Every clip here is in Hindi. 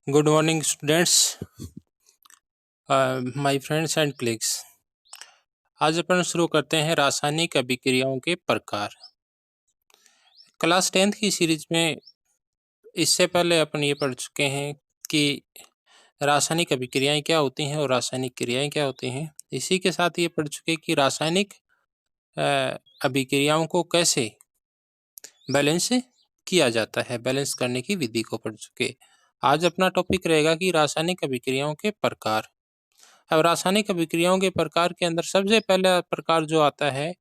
Good morning students, my friends and clicks. आज अपन शुरू करते हैं रासायनिक अभिक्रियाओं के प्रकार। क्लास 10th की सीरीज में इससे पहले अपन ये पढ़ चुके हैं कि रासायनिक अभिक्रियाएं क्या होती हैं और रासायनिक क्रियाएं क्या होती हैं। इसी के साथ ये पढ़ चुके कि रासायनिक अभिक्रियाओं को कैसे बैलेंस किया जाता है, बैलेंस करने की विधि को पढ़ चुके। आज अपना टॉपिक रहेगा कि रासायनिक अभिक्रियाओं के प्रकार। अब रासायनिक अभिक्रियाओं के प्रकार के अंदर सबसे पहला प्रकार जो आता है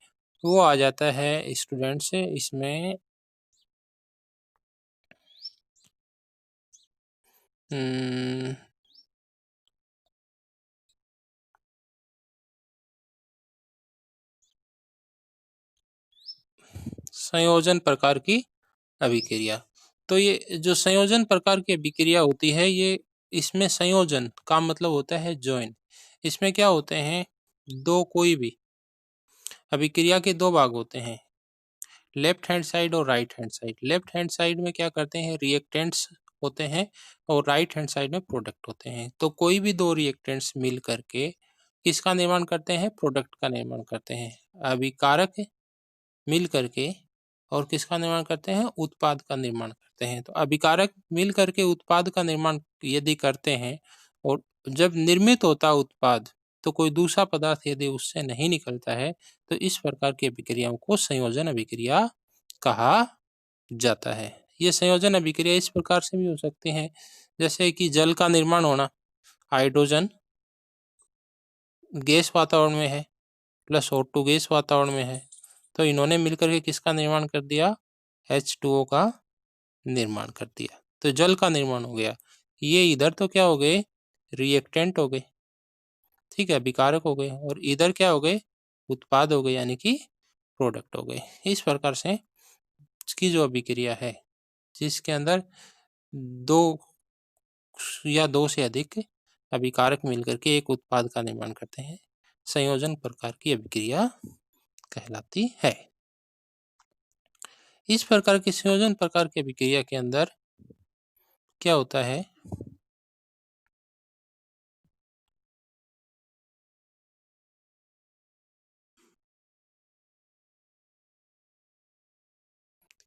वो आ जाता है स्टूडेंट्स इसमें संयोजन प्रकार की अभिक्रिया। तो ये जो संयोजन प्रकार की अभिक्रिया होती है, ये इसमें संयोजन का मतलब होता है जॉइन। इसमें क्या होते हैं, दो कोई भी अभिक्रिया के दो भाग होते हैं, लेफ्ट हैंड साइड और right hand side. Left hand side में क्या करते हैं, रिएक्टेंट्स होते हैं और राइट हैंड साइड में प्रोडक्ट होते हैं। तो कोई भी दो रिएक्टेंट्स मिल करके किसका निर्माण करते हैं, प्रोडक्ट का निर्माण करते हैं। अभिकारक मिल करके और किसका निर्माण करते हैं, उत्पाद का निर्माण करते हैं। तो अभिकारक मिल करके उत्पाद का निर्माण यदि करते हैं और जब निर्मित होता उत्पाद तो कोई दूसरा पदार्थ यदि उससे नहीं निकलता है तो इस प्रकार की अभिक्रियाओं को संयोजन अभिक्रिया कहा जाता है। ये संयोजन अभिक्रिया इस प्रकार से भी हो सकती है, जैसे कि जल का निर्माण होना, हाइड्रोजन गैस वातावरण में है प्लस O2 गैस वातावरण में है, तो इन्होंने मिलकर के किसका निर्माण कर दिया, H2O का निर्माण कर दिया, तो जल का निर्माण हो गया। ये इधर तो क्या हो गए, रिएक्टेंट हो गए, ठीक है, अभिकारक हो गए, और इधर क्या हो गए, उत्पाद हो गए, यानी कि प्रोडक्ट हो गए। इस प्रकार से इसकी जो अभिक्रिया है जिसके अंदर दो या दो से अधिक अभिकारक मिलकर के एक उत्पाद का निर्माण करते हैं, संयोजन प्रकार की अभिक्रिया कहलाती है। इस प्रकार की संयोजन प्रकार की अभिक्रिया के अंदर क्या होता है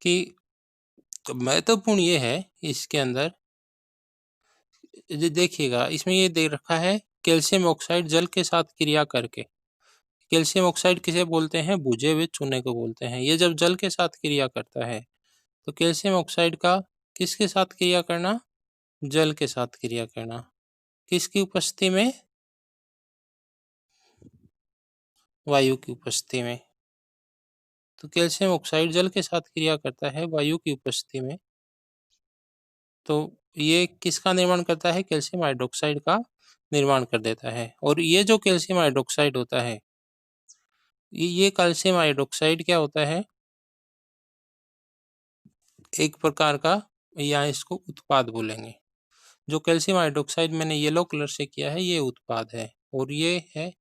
कि महत्वपूर्ण ये है इसके अंदर, देखिएगा इसमें ये दे रखा है कैल्शियम ऑक्साइड जल के साथ क्रिया करके। कैल्शियम ऑक्साइड किसे बोलते हैं, बुझे हुए चूने को बोलते हैं। ये जब जल के साथ क्रिया करता है तो कैल्शियम ऑक्साइड का किसके साथ क्रिया करना, जल के साथ क्रिया करना, किसकी उपस्थिति में, वायु की उपस्थिति में। तो कैल्शियम ऑक्साइड जल के साथ क्रिया करता है वायु की उपस्थिति में, तो ये किसका निर्माण करता है, कैल्शियम हाइड्रोक्साइड का निर्माण कर देता है। और ये जो कैल्शियम हाइड्रोक्साइड होता है, ये कैल्शियम हाइड्रोक्साइड क्या होता है, एक प्रकार का, यहाँ इसको उत्पाद बोलेंगे। जो कैल्शियम हाइड्रोक्साइड मैंने येलो कलर से किया है ये उत्पाद है, और ये है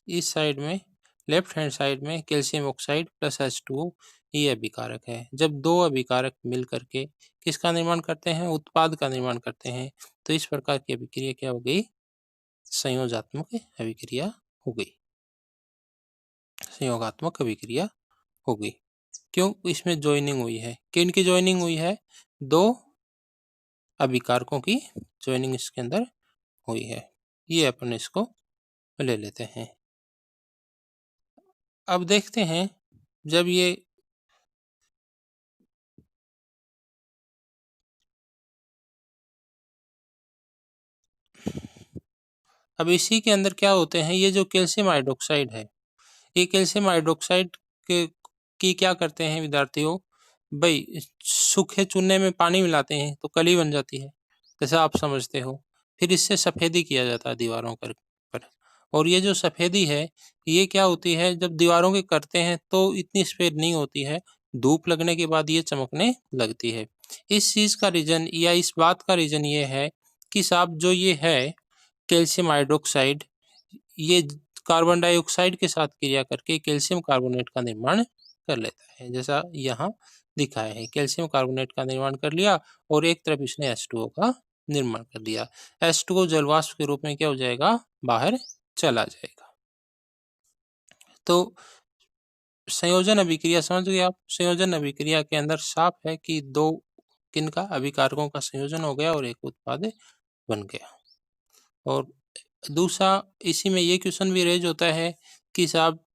इस साइड में, लेफ्ट हैंड साइड में कैल्शियम ऑक्साइड प्लस H2O, ये अभिकारक है। जब दो अभिकारक मिल करके किसका निर्माण करते हैं, उत्पाद का निर्माण करते हैं, तो इस प्रकार की अभिक्रिया क्या हो गई, संयोगात्मक अभिक्रिया हो गई, संयोगात्मक अभिक्रिया हो गई। क्यों, इसमें ज्वाइनिंग हुई है, किन की ज्वाइनिंग हुई है, दो अभिकारकों की ज्वाइनिंग इसके अंदर हुई है। ये अपन इसको ले लेते हैं। अब देखते हैं जब ये अब इसी के अंदर क्या होते हैं, ये जो कैल्शियम हाइड्रोक्साइड है, ये कैल्शियम हाइड्रोक्साइड के की क्या करते हैं विद्यार्थियों, भाई सूखे चूने में पानी मिलाते हैं तो कली बन जाती है, जैसा आप समझते हो। फिर इससे सफेदी किया जाता है दीवारों पर। और ये जो सफेदी है ये क्या होती है, जब दीवारों के करते हैं तो इतनी सफेद नहीं होती है, धूप लगने के बाद ये चमकने लगती है। इस चीज का रीजन या इस बात का रीजन ये है कि साहब जो ये है कैल्शियम हाइड्रोक्साइड, ये कार्बन डाइऑक्साइड के साथ क्रिया करके कैल्शियम कार्बोनेट का निर्माण कर लेता है। जैसा यहाँ दिखाया है, कैल्शियम कार्बोनेट का निर्माण कर लिया और एक तरफ इसने H2O का निर्माण कर दिया। H2O जल वाष्प के रूप में क्या हो जाएगा, बाहर चला जाएगा। तो संयोजन अभिक्रिया समझ गए आप। संयोजन अभिक्रिया के अंदर साफ है कि दो किनका अभिकारकों का संयोजन हो गया और एक उत्पाद बन गया। और दूसरा, इसी में ये क्वेश्चन भी रेज होता है कि साहब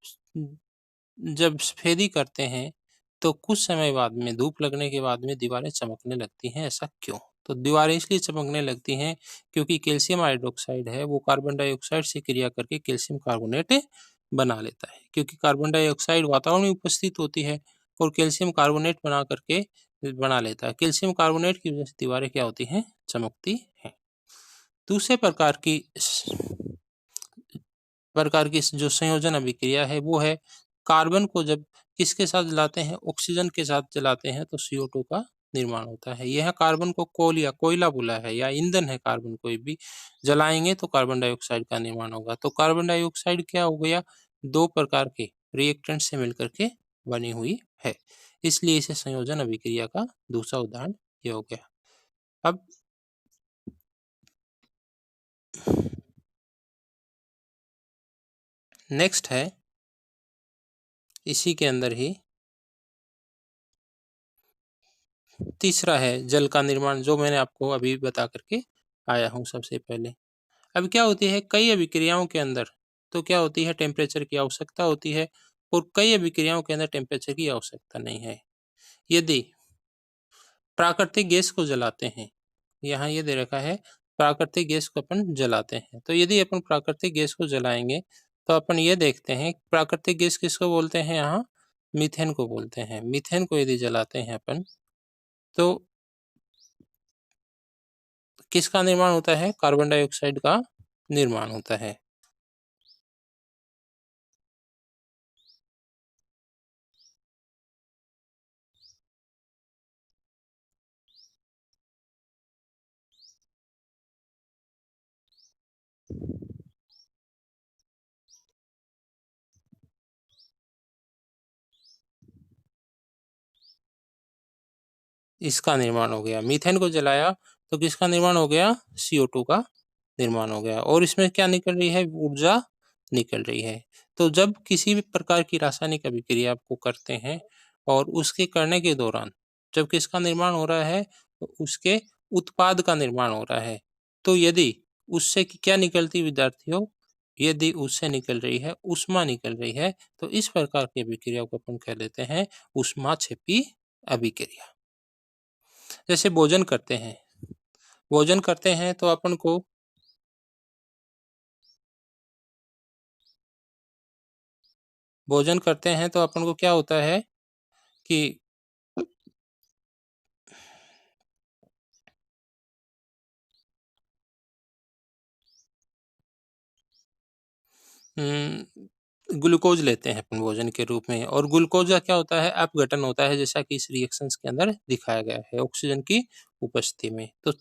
जब सफेदी करते हैं तो कुछ समय बाद में, धूप लगने के बाद में दीवारें चमकने लगती हैं, ऐसा क्यों? तो दीवारें इसलिए चमकने लगती हैं क्योंकि कैल्शियम हाइड्रोक्साइड है वो कार्बन डाइऑक्साइड से क्रिया करके कैल्शियम कार्बोनेट बना लेता है। क्योंकि कार्बन डाइऑक्साइड वातावरण में उपस्थित होती है और कैल्शियम कार्बोनेट बना लेता है। कैल्शियम कार्बोनेट की वजह से दीवारें क्या होती हैं, चमकती हैं। दूसरे प्रकार की जो संयोजन अभिक्रिया है वो है, कार्बन को जब किसके साथ जलाते हैं, ऑक्सीजन के साथ जलाते हैं तो CO2 का निर्माण होता है। यह कार्बन को कोल या कोयला बोला है या ईंधन है, कार्बन कोई भी जलाएंगे तो कार्बन डाइऑक्साइड का निर्माण होगा। तो कार्बन डाइऑक्साइड क्या हो गया, दो प्रकार के रिएक्टेंट से मिलकर के बनी हुई है, इसलिए इसे संयोजन अभिक्रिया का दूसरा उदाहरण ये हो गया। अब नेक्स्ट है, इसी के अंदर ही तीसरा है जल का निर्माण, जो मैंने आपको अभी बता करके आया हूँ सबसे पहले। अब क्या होती है, कई अभिक्रियाओं के अंदर तो क्या होती है, टेम्परेचर की आवश्यकता होती है और कई अभिक्रियाओं के अंदर टेम्परेचर की आवश्यकता नहीं है। यदि प्राकृतिक गैस को जलाते हैं, यहाँ ये दे रखा है प्राकृतिक गैस को अपन जलाते हैं, तो यदि अपन प्राकृतिक गैस को जलाएंगे तो अपन ये देखते हैं प्राकृतिक गैस किसको बोलते हैं, यहाँ मीथेन को बोलते हैं। मीथेन को यदि जलाते हैं अपन तो किसका निर्माण होता है, कार्बन डाइऑक्साइड का निर्माण होता है। इसका निर्माण हो गया, मीथेन को जलाया तो किसका निर्माण हो गया, CO2 का निर्माण हो गया। और इसमें क्या निकल रही है, ऊर्जा निकल रही है। तो जब किसी भी प्रकार की रासायनिक अभिक्रिया को करते हैं और उसके करने के दौरान जब किसका निर्माण हो रहा है, तो उसके उत्पाद का निर्माण हो रहा है। तो यदि उससे क्या निकलती विद्यार्थियों, यदि उससे निकल रही है ऊष्मा निकल रही है, तो इस प्रकार की अभिक्रिया को अपन कह लेते हैं ऊष्माक्षेपी अभिक्रिया। जैसे भोजन करते हैं तो अपन को क्या होता है कि ग्लूकोज लेते हैं अपन भोजन के रूप में, और ग्लूकोज का क्या होता है, अपघटन होता है, जैसा कि इस रिएक्शंस के अंदर दिखाया गया है ऑक्सीजन की उपस्थिति में। तो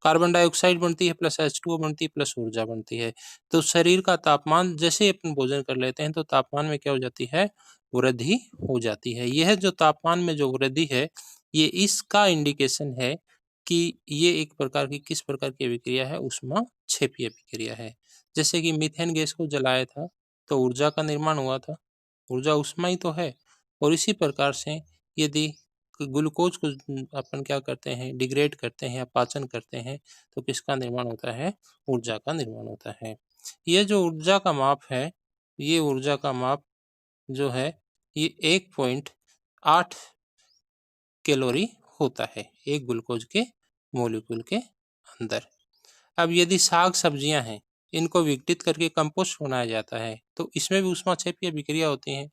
कार्बन डाइऑक्साइड बनती है प्लस H2O बनती है प्लस ऊर्जा बनती है। तो शरीर का तापमान जैसे ही अपन भोजन कर लेते हैं तो तापमान में क्या हो जाती है, वृद्धि हो जाती है। यह जो तापमान में जो वृद्धि है, ये इसका इंडिकेशन है कि ये एक प्रकार की किस प्रकार की अभिक्रिया है, ऊष्माक्षेपी अभिक्रिया है। जैसे कि मीथेन गैस को जलाया था तो ऊर्जा का निर्माण हुआ था, ऊर्जा ऊष्मा ही तो है। और इसी प्रकार से यदि ग्लूकोज को अपन क्या करते हैं, डिग्रेड करते हैं या पाचन करते हैं तो किसका निर्माण होता है, ऊर्जा का निर्माण होता है। ये जो ऊर्जा का माप है, ये ऊर्जा का माप जो है ये 1.8 कैलोरी होता है एक ग्लूकोज के मॉलिक्यूल के अंदर। अब यदि साग सब्जियां हैं, इनको विघटित करके कंपोस्ट बनाया जाता है तो इसमें भी ऊष्माक्षेपीय अभिक्रिया होती है।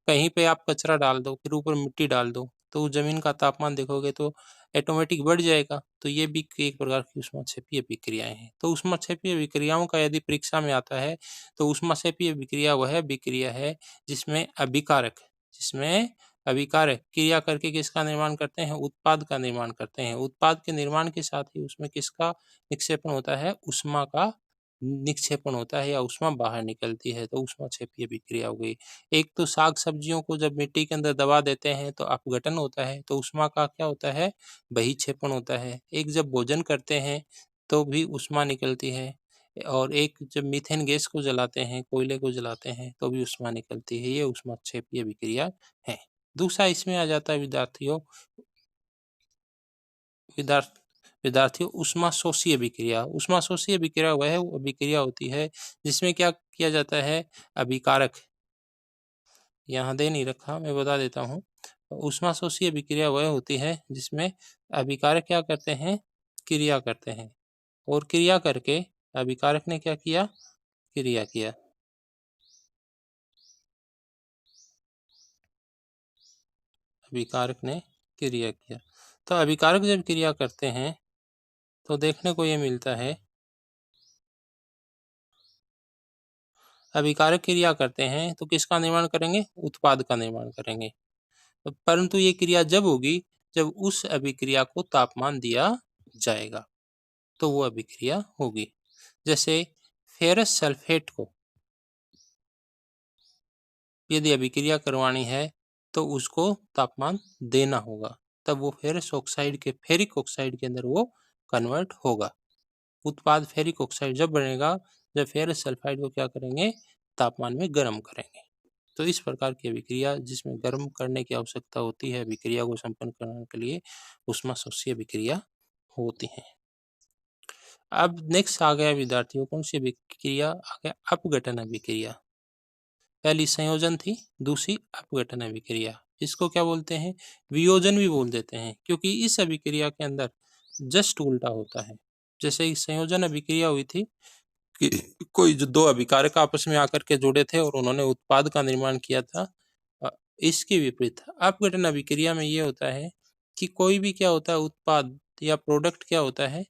कहीं पे आप कचरा डाल दो फिर ऊपर मिट्टी डाल दो तो उस जमीन का तापमान देखोगे तो ऑटोमेटिक बढ़ जाएगा। तो ये भी एक प्रकार की ऊष्माक्षेपीय अभिक्रियाएं हैं। तो ऊष्माक्षेपीय अभिक्रियाओं का यदि परीक्षा में आता है तो ऊष्माक्षेपीय अभिक्रिया वह अभिक्रिया है जिसमें अभिकारक क्रिया करके किसका निर्माण करते हैं, उत्पाद का निर्माण करते हैं। उत्पाद के निर्माण के साथ ही उसमें किसका निक्षेपण होता है, ऊष्मा का निक्षेपण होता है या ऊष्मा बाहर निकलती है, तो ऊष्माक्षेपीय अभिक्रिया हो गई। एक तो साग-सब्जियों को जब मिट्टी के अंदर दबा देते हैं तो अपघटन होता है, तो ऊष्मा का क्या होता है, बहिक्षेपण होता है। एक जब भोजन करते हैं तो भी ऊष्मा निकलती है, और एक जब मीथेन गैस को जलाते हैं, कोयले को जलाते हैं तो भी ऊष्मा निकलती है। ये ऊष्माक्षेपीय अभिक्रिया है। दूसरा इसमें आ जाता है विद्यार्थ विद्यार्थियों ऊष्माशोषी अभिक्रिया। ऊष्माशोषी अभिक्रिया वह अभिक्रिया होती है जिसमें क्या किया जाता है, अभिकारक, यहाँ दे नहीं रखा, मैं बता देता हूँ। ऊष्माशोषी अभिक्रिया वह होती है जिसमें अभिकारक क्या करते हैं, क्रिया करते हैं, और क्रिया करके अभिकारक ने क्या किया, क्रिया किया। अभिकारक ने क्रिया किया। तो अभिकारक जब क्रिया करते हैं तो देखने को ये मिलता है, अभिकारक क्रिया करते हैं तो किसका निर्माण करेंगे, उत्पाद का निर्माण करेंगे। परंतु ये क्रिया जब होगी जब उस अभिक्रिया को तापमान दिया जाएगा, तो वो अभिक्रिया होगी। जैसे फेरस सल्फेट को यदि अभिक्रिया करवानी है तो उसको तापमान देना होगा, तब वो फेरिक ऑक्साइड के अंदर वो कन्वर्ट होगा। उत्पाद फेरिक ऑक्साइड जब बनेगा जब फेरस सल्फाइड को क्या करेंगे, तापमान में गर्म करेंगे। तो इस प्रकार की अभिक्रिया जिसमें गर्म करने की आवश्यकता होती है अभिक्रिया को संपन्न करने के लिए, ऊष्माशोषी अभिक्रिया होती है। अब नेक्स्ट आ गया विद्यार्थियों, कौन सी अभिक्रिया आ गया, अपघटन अभिक्रिया। पहली संयोजन थी, दूसरी अपघटन अभिक्रिया। इसको क्या बोलते हैं, वियोजन भी बोल देते हैं, क्योंकि इस अभिक्रिया के अंदर जस्ट उल्टा होता है। जैसे संयोजन अभिक्रिया हुई थी कि कोई जो दो अभिकारक आपस में आकर के जुड़े थे और उन्होंने उत्पाद का निर्माण किया था। इसके विपरीत अपघटन अभिक्रिया में ये होता है कि कोई भी क्या होता है, उत्पाद या प्रोडक्ट क्या होता है,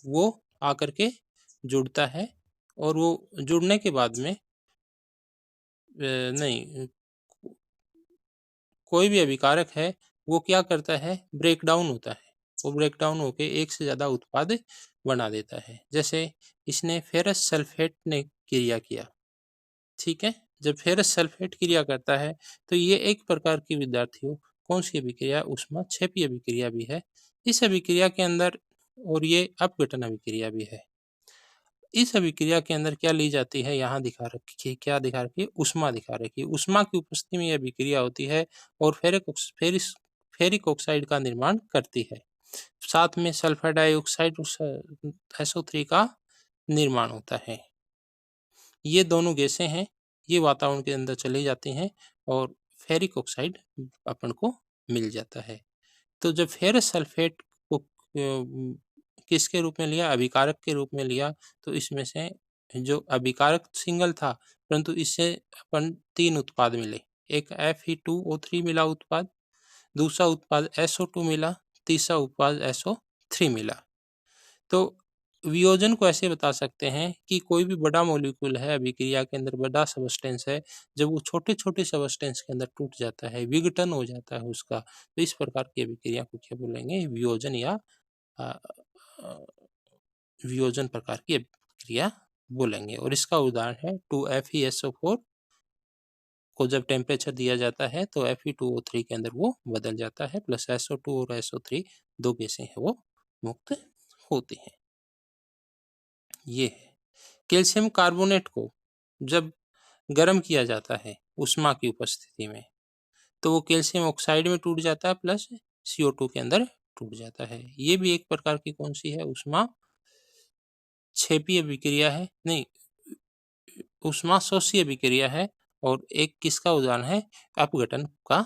वो आकर के जुड़ता है, और वो जुड़ने के बाद में नहीं, कोई भी अभिकारक है वो क्या करता है, ब्रेक डाउन होता है। वो ब्रेक डाउन होके एक से ज्यादा उत्पाद बना देता है। जैसे इसने फेरस सल्फेट ने क्रिया किया, ठीक है। जब फेरस सल्फेट क्रिया करता है तो ये एक प्रकार की विद्यार्थियों कौन सी अभिक्रिया, ऊष्माक्षेपीय अभिक्रिया भी है। इस अभिक्रिया के अंदर, और ये अपघटन अभिक्रिया भी है। इस अभिक्रिया के अंदर क्या ली जाती है, यहाँ दिखा रखी है, क्या दिखा रखी है, ऊष्मा दिखा रखी है। ऊष्मा की उपस्थिति में यह अभिक्रिया होती है और फेरिक ऑक्साइड का निर्माण करती है। साथ में सल्फर डाइऑक्साइड SO3 का निर्माण होता है। ये दोनों गैसें हैं, ये वातावरण के अंदर चली जाती हैं और फेरिक ऑक्साइड अपन को मिल जाता है। तो जब फेरस सल्फेट को किसके रूप में लिया, अभिकारक के रूप में लिया, तो इसमें से जो अभिकारक सिंगल था, परंतु इससे अपन 3 उत्पाद मिले। एक Fe2O3 मिला उत्पाद, दूसरा उत्पाद SO2 मिला, तीसरा उत्पाद SO3 मिला। तो वियोजन को ऐसे बता सकते हैं कि कोई भी बड़ा मॉलिक्यूल है अभिक्रिया के अंदर, बड़ा सबस्टेंस है, जब वो छोटे-छोटे सबस्टेंस के अंदर टूट जाता है, विघटन हो जाता है उसका, तो इस प्रकार की अभिक्रिया को क्या बोलेंगे, वियोजन या अ, अ, वियोजन प्रकार की अभिक्रिया बोलेंगे। और इसका उदाहरण है 2FeSO4 को जब टेम्परेचर दिया जाता है तो Fe2O3 के अंदर वो बदल जाता है, प्लस SO2 और SO3 दो गैसें हैं वो मुक्त होती हैं। ये है। कैल्शियम कार्बोनेट को जब गर्म किया जाता है ऊष्मा की उपस्थिति में, तो वो कैल्शियम ऑक्साइड में टूट जाता है, प्लस CO2 के अंदर टूट जाता है। ये भी एक प्रकार की कौन सी है, ऊष्मा क्षेपीय अभिक्रिया है, नहीं, ऊष्माशोषी अभिक्रिया है। और एक किसका उदाहरण है, अपघटन का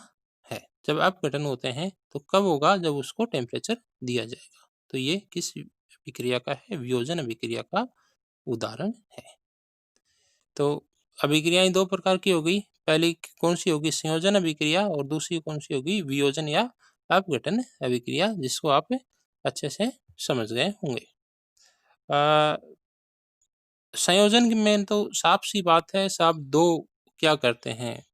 है। जब अपघटन होते हैं तो कब होगा, जब उसको टेम्परेचर दिया जाएगा। तो ये किस अभिक्रिया का है, वियोजन अभिक्रिया का उदाहरण है। तो अभिक्रियाएं दो प्रकार की हो गई, पहली कौन सी होगी, संयोजन अभिक्रिया, और दूसरी कौन सी होगी, वियोजन या अपघटन अभिक्रिया, जिसको आप अच्छे से समझ गए होंगे। संयोजन में तो साफ सी बात है, साहब दो क्या करते हैं,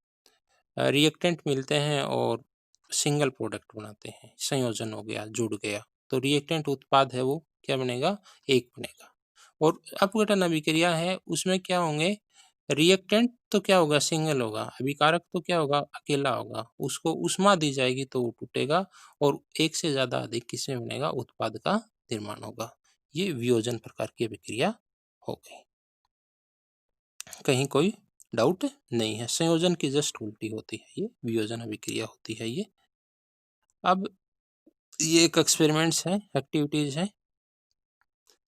रिएक्टेंट मिलते हैं और सिंगल प्रोडक्ट बनाते हैं। संयोजन हो गया, जुड़ गया, तो रिएक्टेंट उत्पाद है वो क्या बनेगा, एक बनेगा। और अपघटन अभिक्रिया है, उसमें क्या होंगे, रिएक्टेंट तो क्या होगा, सिंगल होगा, अभिकारक तो क्या होगा, अकेला होगा, उसको ऊष्मा दी जाएगी तो वो टूटेगा, और एक से ज्यादा अधिक किसमें बनेगा, उत्पाद का निर्माण होगा। ये वियोजन प्रकार की अभिक्रिया हो गई। कहीं कोई डाउट नहीं है, संयोजन की जस्ट उल्टी होती है, ये वियोजन अभिक्रिया होती है ये। अब ये एक एक्सपेरिमेंट्स है, एक्टिविटीज है,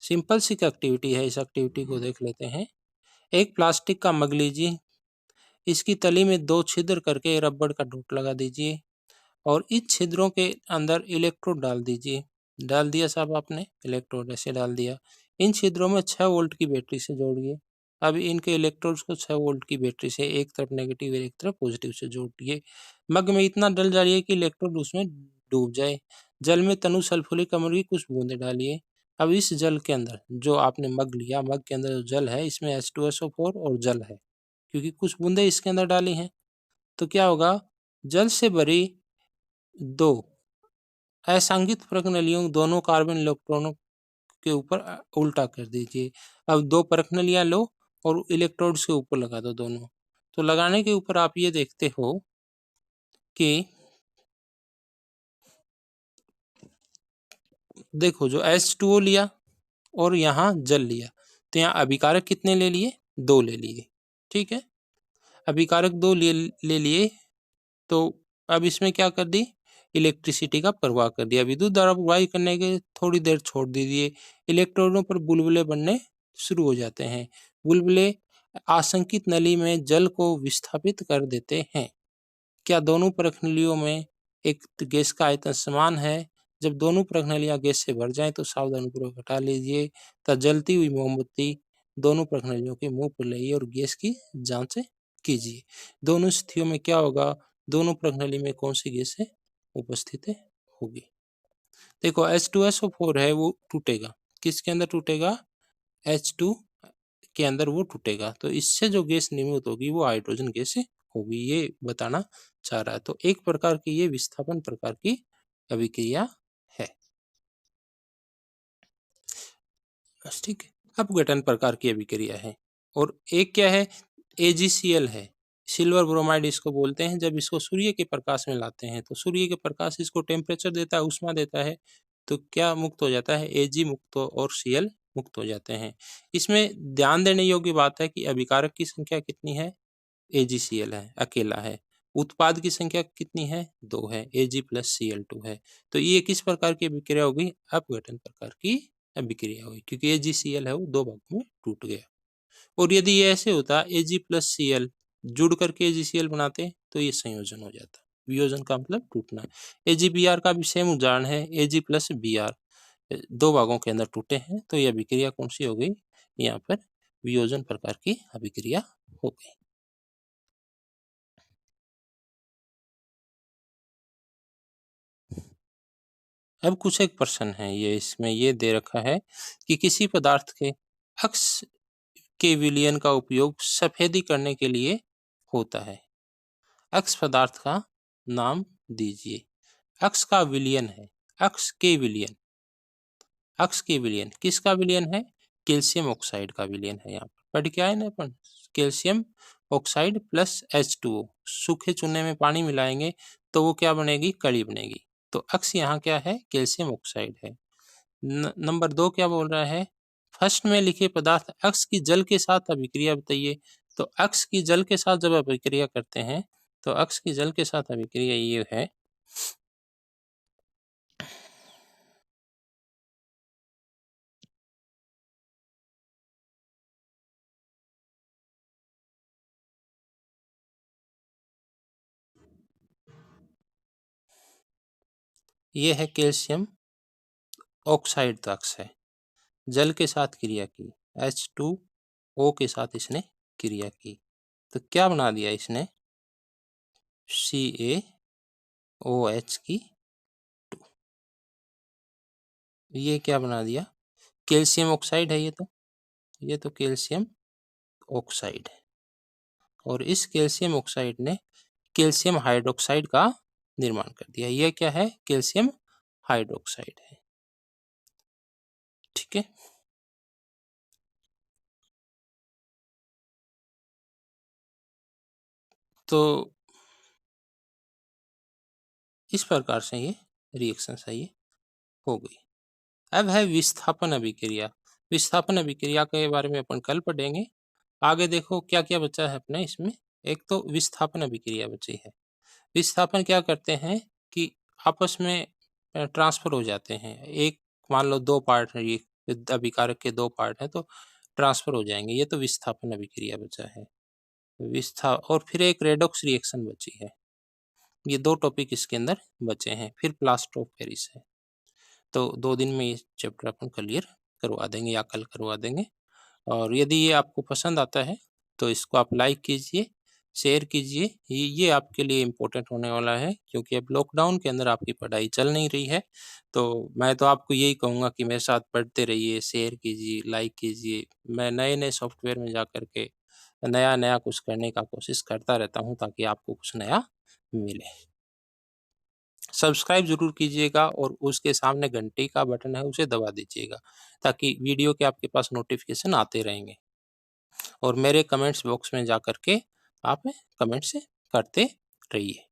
सिंपल सी एक्टिविटी है, इस एक्टिविटी को देख लेते हैं। एक प्लास्टिक का मग लीजिए, इसकी तली में 2 छिद्र करके रबड़ का डोट लगा दीजिए और इस छिद्रों के अंदर इलेक्ट्रोड डाल दीजिए। डाल दिया साहब आपने, इलेक्ट्रोड ऐसे डाल दिया। इन छिद्रों में 6 वोल्ट की बैटरी से जोड़िए। अब इनके इलेक्ट्रोड्स को 6 वोल्ट की बैटरी से एक तरफ नेगेटिव और एक तरफ पॉजिटिव से जोड़िए। मग में इतना जल डालिए कि इलेक्ट्रोड उसमें डूब जाए। जल में तनु सल्फ्यूरिक अम्ल की कुछ बूंदें डालिए। अब इस जल के अंदर जो आपने मग लिया, मग के अंदर जो जल है इसमें H2SO4 और जल है, क्योंकि कुछ बूंदें इसके अंदर डाली हैं। तो क्या होगा, जल से भरी 2 असंगत प्रश्नलियों दोनों कार्बन इलेक्ट्रॉनों के ऊपर उल्टा कर दीजिए। अब 2 प्रश्नलियां लो और इलेक्ट्रोड्स के ऊपर लगा दो दोनों। तो लगाने के ऊपर आप ये देखते हो कि देखो, जो H2O लिया और यहाँ जल लिया, तो यहाँ अभिकारक कितने ले लिए, 2 ले लिए, ठीक है। अभिकारक 2 ले लिए, तो अब इसमें क्या कर दी, इलेक्ट्रिसिटी का प्रवाह कर दिया। विद्युत धारा प्रवाहित करने के थोड़ी देर छोड़ दीजिए, इलेक्ट्रॉनों पर बुलबुले बनने शुरू हो जाते हैं। बुलबुले आसंकित नली में जल को विस्थापित कर देते हैं। क्या दोनों प्रश्नलियों में एक गैस का आयतन समान है? जब दोनों प्रश्नलियां गैस से भर जाएं तो सावधानीपूर्वक हटा लीजिए तथा जलती हुई मोमबत्ती दोनों प्रश्नलियों के मुंह पर लाइए और गैस की जांच कीजिए। दोनों स्थितियों में क्या होगा, दोनों प्रश्नली में कौन सी गैस है उपस्थित होगी। देखो, H2SO4 है वो टूटेगा, किसके अंदर टूटेगा, H2 के अंदर वो टूटेगा। तो इससे जो गैस निर्मित होगी वो हाइड्रोजन गैस होगी, ये बताना चाह रहा है। तो एक प्रकार की ये विस्थापन प्रकार की अभिक्रिया है। बस ठीक है। अपघटन प्रकार की अभिक्रिया है। और एक क्या है, AgCl है, सिल्वर ब्रोमाइड इसको बोलते हैं। जब इसको सूर्य के प्रकाश में लाते हैं तो सूर्य के प्रकाश इसको टेम्परेचर देता है, उष्मा देता है, तो क्या मुक्त हो जाता है, Ag मुक्त और Cl मुक्त हो जाते हैं। इसमें ध्यान देने योग्य बात है कि अभिकारक की संख्या कितनी है, AgCl है, अकेला है। उत्पाद की संख्या कितनी है, 2 है, Ag प्लस Cl2 है। तो ये किस प्रकार की अभिक्रिया होगी, अपघटन प्रकार की अभिक्रिया हुई, क्योंकि AgCl है वो 2 भागों में टूट गया। और यदि ये ऐसे होता Ag प्लस Cl जुड़ करके AgCl बनाते तो ये संयोजन हो जाता। वियोजन का मतलब टूटना। AgBr का भी सेम उदाहरण है, Ag प्लस Br 2 भागों के अंदर टूटे हैं, तो यह अभिक्रिया कौन सी हो गई, यहाँ पर वियोजन प्रकार की अभिक्रिया हो गई। अब कुछ एक प्रश्न है, ये इसमें ये दे रखा है कि किसी पदार्थ के अक्स के विलयन का उपयोग सफेदी करने के लिए होता है। अक्स पदार्थ का नाम दीजिए। अक्स का विलयन है, अक्स के विलयन, अक्स के विलयन किसका विलयन है, कैल्शियम ऑक्साइड का विलयन है। यहाँ पर पढ़ के आए ना अपन, कैल्शियम ऑक्साइड प्लस H2O, सूखे चूने में पानी मिलाएंगे तो वो क्या बनेगी, कड़ी बनेगी। तो अक्स यहाँ क्या है, कैल्शियम ऑक्साइड है। नंबर 2 क्या बोल रहा है, फर्स्ट में लिखे पदार्थ अक्स की जल के साथ अभिक्रिया बताइए। तो अक्स की जल के साथ जब अभिक्रिया करते हैं तो अक्स की जल के साथ अभिक्रिया ये है, ये है कैल्शियम ऑक्साइड अक्स है, जल के साथ क्रिया की, H2O के साथ इसने क्रिया की, तो क्या बना दिया इसने, CaOH की 2। ये क्या बना दिया, कैल्शियम ऑक्साइड है, ये तो कैल्शियम ऑक्साइड है। और इस कैल्शियम ऑक्साइड ने कैल्शियम हाइड्रोक्साइड का निर्माण कर दिया। यह क्या है, कैल्शियम हाइड्रोक्साइड है, ठीक है। तो इस प्रकार से ये रिएक्शन है ये हो गई। अब है विस्थापन अभिक्रिया। विस्थापन अभिक्रिया के बारे में अपन कल पढ़ेंगे। आगे देखो क्या-क्या बचा है अपने इसमें। एक तो विस्थापन अभिक्रिया बची है। विस्थापन क्या करते हैं कि आपस में ट्रांसफर हो जाते हैं। एक मान लो 2 पार्ट है ये, अभिकारक के 2 पार्ट हैं तो ट्रांसफर हो जाएँगे। ये तो विस्थापन अभिक्रिया बचा है। और फिर एक रेडॉक्स रिएक्शन बची है। ये 2 टॉपिक इसके अंदर बचे हैं। फिर प्लास्टर ऑफ पेरिस है। तो 2 दिन में ये चैप्टर अपन क्लियर करवा देंगे या कल करवा देंगे। और यदि ये आपको पसंद आता है तो इसको आप लाइक कीजिए, शेयर कीजिए। ये आपके लिए इम्पोर्टेंट होने वाला है क्योंकि अब लॉकडाउन के अंदर आपकी पढ़ाई चल नहीं रही है। तो मैं तो आपको यही कहूँगा कि मेरे साथ पढ़ते रहिए, शेयर कीजिए, लाइक कीजिए। मैं नए-नए सॉफ्टवेयर में जा कर के नया-नया कुछ करने का कोशिश करता रहता हूँ ताकि आपको कुछ नया मिले। सब्सक्राइब ज़रूर कीजिएगा और उसके सामने घंटी का बटन है उसे दबा दीजिएगा ताकि वीडियो के आपके पास नोटिफ़िकेशन आते रहेंगे। और मेरे कमेंट्स बॉक्स में जा कर के आप कमेंट्स करते रहिए।